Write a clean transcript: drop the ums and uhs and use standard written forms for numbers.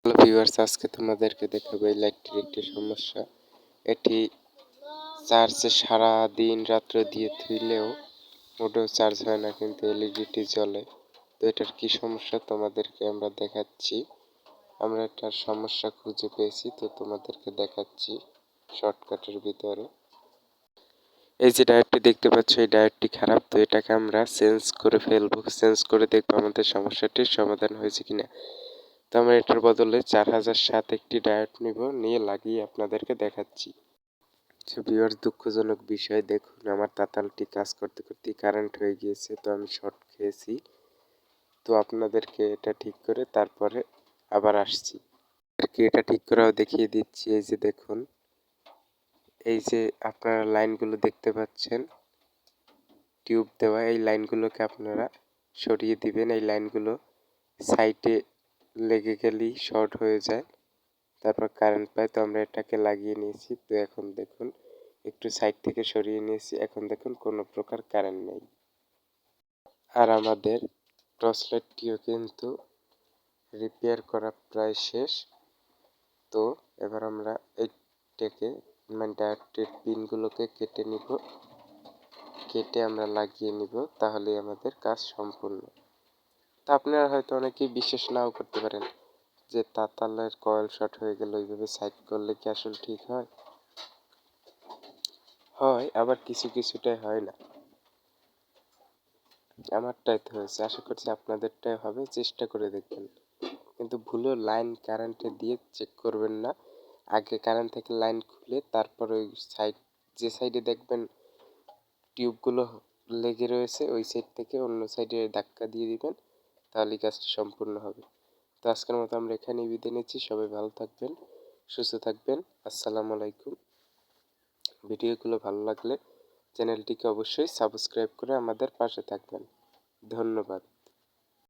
Hello viewers, আজকে তোমাদেরকে দেখাবো এই লাইটটির একটি সমস্যা। এটি চার্জে সারা দিন রাত্র দিয়ে থুইলেও মোটেও চার্জ হয় না, কিন্তু এলইডিটি জ্বলে। তো এটার কি সমস্যা তোমাদেরকে আমরা দেখাচ্ছি। আমরা এটার সমস্যা খুঁজে পেয়েছি, তো তোমাদেরকে দেখাচ্ছি শর্টকাটের ভিতরে। এই যে ডায়োডটি দেখতে পাচ্ছ, এই ডায়োডটি খারাপ, তো এটাকে আমরা চেঞ্জ করে ফেলবো। চেঞ্জ করে দেখবো আমাদের সমস্যাটির সমাধান হয়েছে কিনা। তো আমরা এটার বদলে 4007 একটি ডায়োড নিব, নিয়ে লাগিয়ে আপনাদেরকে দেখাচ্ছি। ভিউয়ার্স, দুঃখজনক বিষয়, দেখুন আমার তাতালটি কাজ করতে করতে কারেন্ট হয়ে গিয়েছে, তো আমি শর্ট খেয়েছি। তো আপনাদেরকে এটা ঠিক করে তারপরে আবার আসছি। এটা ঠিক করাও দেখিয়ে দিচ্ছি। এই যে দেখুন, এই যে আপনারা লাইনগুলো দেখতে পাচ্ছেন টিউব দেওয়া, এই লাইনগুলোকে আপনারা সরিয়ে দিবেন। এই লাইনগুলো সাইডে লেগে গেলেই শর্ট হয়ে যায়, তারপর কারেন্ট পায়। তো আমরা এটাকে লাগিয়ে নিয়েছি। তো এখন দেখুন, একটু সাইড থেকে সরিয়ে নিয়েছি, এখন দেখুন কোনো প্রকার কারেন্ট নেই। আর আমাদের টর্চ লাইটটিও কিন্তু রিপেয়ার করা প্রায় শেষ। তো এবার আমরা এইটাকে মানে ডায়োডটির পিনগুলোকে কেটে নিব, কেটে আমরা লাগিয়ে নিব, তাহলেই আমাদের কাজ সম্পূর্ণ। তা আপনারা হয়তো অনেকেই বিশ্বাস নাও করতে পারেন যে তাতালের কয়েল শর্ট হয়ে গেল এইভাবে সাইড করলে কি আসলে ঠিক হয়? হয়, আবার কিছুটাই হয় না। আমারটাই তো হয়েছে, আশা করছি আপনাদেরটাই হবে, চেষ্টা করে দেখবেন। কিন্তু ভুলেও লাইন কারেন্টে দিয়ে চেক করবেন না। আগে কারেন্ট থেকে লাইন খুলে তারপর ওই সাইড, যে সাইডে দেখবেন টিউবগুলো লেগে রয়েছে, ওই সাইড থেকে অন্য সাইডে ধাক্কা দিয়ে দিবেন, তাহলেই কাজটা সম্পূর্ণ হবে। তো আজকের মতো আমরা এখানেই বিদায় নিচ্ছি। সবাই ভালো থাকবেন, সুস্থ থাকবেন। আসসালামু আলাইকুম। ভিডিওগুলো ভালো লাগলে চ্যানেলটিকে অবশ্যই সাবস্ক্রাইব করে আমাদের পাশে থাকবেন। ধন্যবাদ।